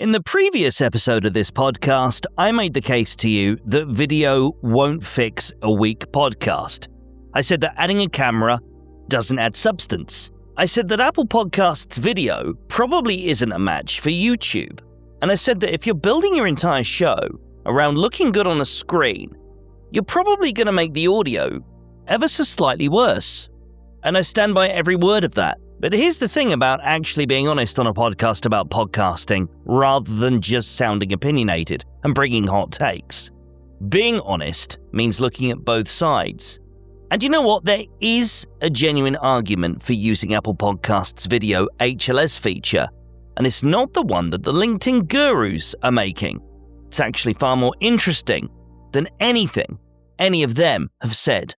In the previous episode of this podcast, I made the case to you that video won't fix a weak podcast. I said that adding a camera doesn't add substance. I said that Apple Podcasts video probably isn't a match for YouTube. And I said that if you're building your entire show around looking good on a screen, you're probably going to make the audio ever so slightly worse. And I stand by every word of that. But here's the thing about actually being honest on a podcast about podcasting rather than just sounding opinionated and bringing hot takes. Being honest means looking at both sides. And you know what? There is a genuine argument for using Apple Podcasts video HLS feature, and it's not the one that the LinkedIn gurus are making. It's actually far more interesting than anything any of them have said.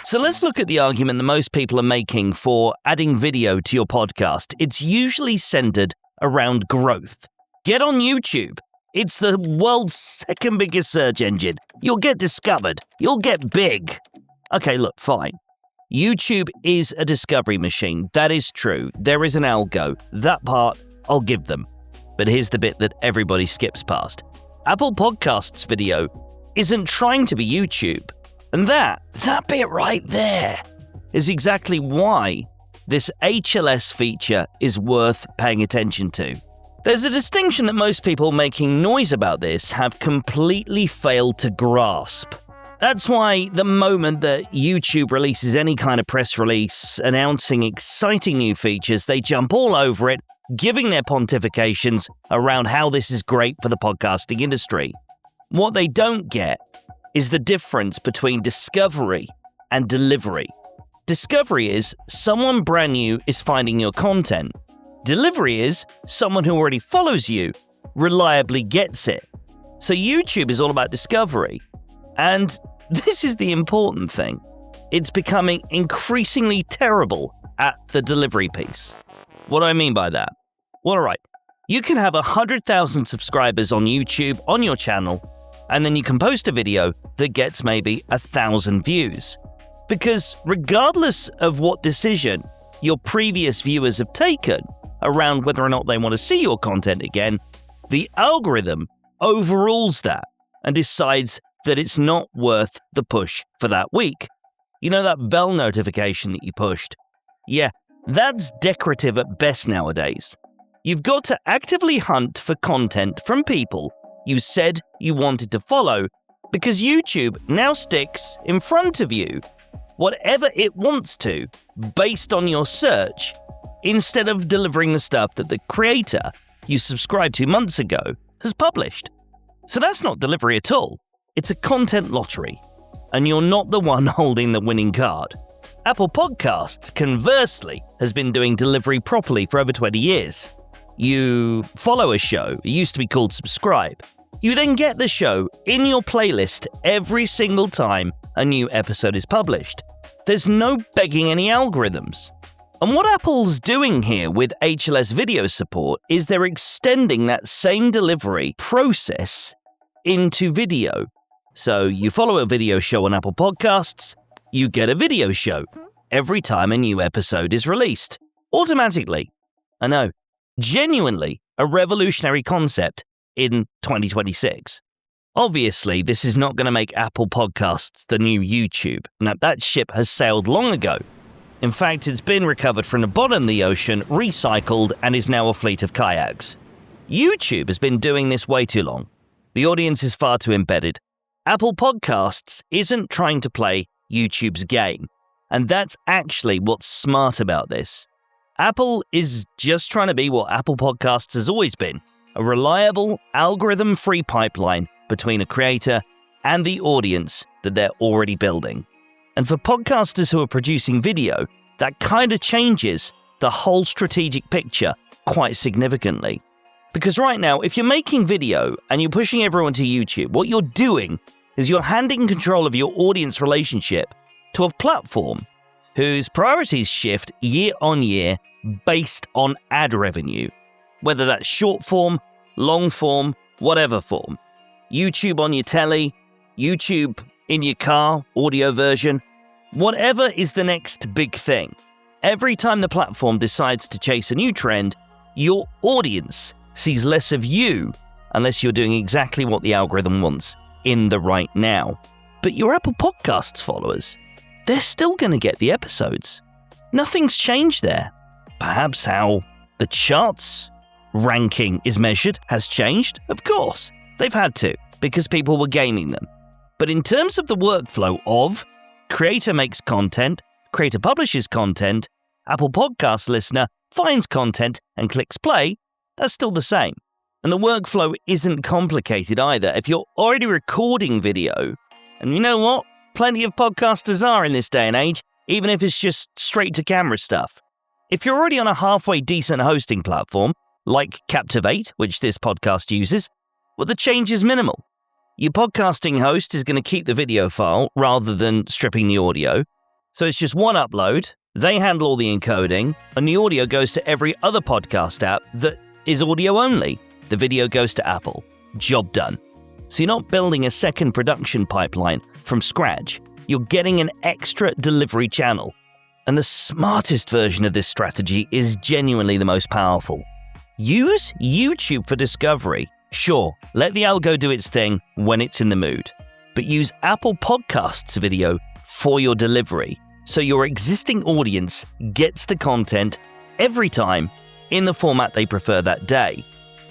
So let's look at the argument that most people are making for adding video to your podcast. It's usually centered around growth. Get on YouTube. It's the world's second biggest search engine. You'll get discovered. You'll get big. Okay, look, fine. YouTube is a discovery machine. That is true. There is an algo. That part, I'll give them. But here's the bit that everybody skips past. Apple Podcasts video isn't trying to be YouTube. And that bit right there is exactly why this HLS feature is worth paying attention to. There's a distinction that most people making noise about this have completely failed to grasp. That's why the moment that YouTube releases any kind of press release announcing exciting new features, they jump all over it, giving their pontifications around how this is great for the podcasting industry. What they don't get is the difference between discovery and delivery. Discovery is someone brand new is finding your content. Delivery is someone who already follows you reliably gets it. So YouTube is all about discovery. And this is the important thing. It's becoming increasingly terrible at the delivery piece. What do I mean by that? Well, all right. You can have 100,000 subscribers on YouTube on your channel, and then you can post a video that gets maybe 1,000 views. Because regardless of what decision your previous viewers have taken around whether or not they want to see your content again, the algorithm overrules that and decides that it's not worth the push for that week. You know that bell notification that you pushed? Yeah, that's decorative at best nowadays. You've got to actively hunt for content from people you said you wanted to follow, because YouTube now sticks in front of you whatever it wants to based on your search, instead of delivering the stuff that the creator you subscribed to months ago has published. So that's not delivery at all. It's a content lottery, and you're not the one holding the winning card. Apple Podcasts, conversely, has been doing delivery properly for over 20 years. You follow a show, it used to be called subscribe. You then get the show in your playlist every single time a new episode is published. There's no begging any algorithms. And what Apple's doing here with HLS video support is they're extending that same delivery process into video. So you follow a video show on Apple Podcasts, you get a video show every time a new episode is released. Automatically. I know. Genuinely a revolutionary concept in 2026. Obviously, this is not going to make Apple Podcasts the new YouTube. Now, that ship has sailed long ago. In fact, it's been recovered from the bottom of the ocean, recycled, and is now a fleet of kayaks. YouTube has been doing this way too long. The audience is far too embedded. Apple Podcasts isn't trying to play YouTube's game. And that's actually what's smart about this. Apple is just trying to be what Apple Podcasts has always been, a reliable, algorithm-free pipeline between a creator and the audience that they're already building. And for podcasters who are producing video, that kind of changes the whole strategic picture quite significantly. Because right now, if you're making video and you're pushing everyone to YouTube, what you're doing is you're handing control of your audience relationship to a platform whose priorities shift year on year based on ad revenue, whether that's short form, long form, whatever form. YouTube on your telly, YouTube in your car, audio version, whatever is the next big thing. every time the platform decides to chase a new trend, your audience sees less of you unless you're doing exactly what the algorithm wants in the right now. But your Apple Podcasts followers, they're still going to get the episodes. Nothing's changed there. Perhaps how the charts ranking is measured has changed. Of course, they've had to, because people were gaming them. But in terms of the workflow of creator makes content, creator publishes content, Apple Podcast listener finds content and clicks play, that's still the same. And the workflow isn't complicated either. If you're already recording video, and you know what? Plenty of podcasters are in this day and age, even if it's just straight to camera stuff. If you're already on a halfway decent hosting platform, like Captivate, which this podcast uses, well, the change is minimal. Your podcasting host is going to keep the video file rather than stripping the audio. So it's just one upload, they handle all the encoding, and the audio goes to every other podcast app that is audio only. The video goes to Apple. Job done. So you're not building a second production pipeline from scratch. You're getting an extra delivery channel. And the smartest version of this strategy is genuinely the most powerful. Use YouTube for discovery. Sure, let the algo do its thing when it's in the mood. But use Apple Podcasts video for your delivery, so your existing audience gets the content every time in the format they prefer that day.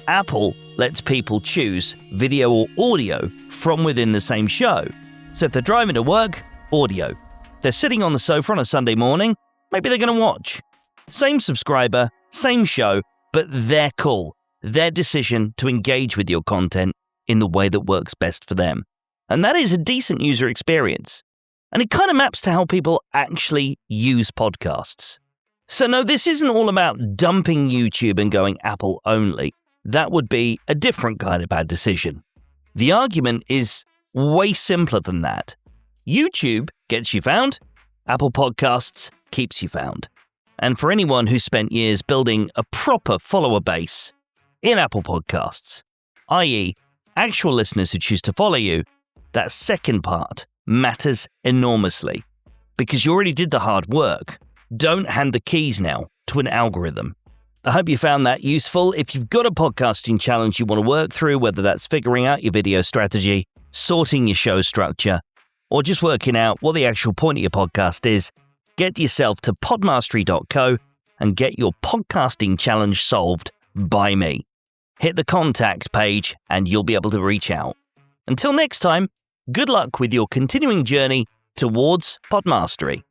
Apple lets people choose video or audio from within the same show. So if they're driving to work, audio. They're sitting on the sofa on a Sunday morning, maybe they're going to watch. Same subscriber, same show, but their call, their decision to engage with your content in the way that works best for them. And that is a decent user experience. And it kind of maps to how people actually use podcasts. So no, this isn't all about dumping YouTube and going Apple only. That would be a different kind of bad decision. The argument is way simpler than that. YouTube gets you found, Apple Podcasts keeps you found. And for anyone who's spent years building a proper follower base in Apple Podcasts, i.e. actual listeners who choose to follow you, that second part matters enormously. Because you already did the hard work. Don't hand the keys now to an algorithm. I hope you found that useful. If you've got a podcasting challenge you want to work through, whether that's figuring out your video strategy, sorting your show structure, or just working out what the actual point of your podcast is, get yourself to podmastery.co and get your podcasting challenge solved by me. Hit the contact page and you'll be able to reach out. Until next time, good luck with your continuing journey towards Podmastery.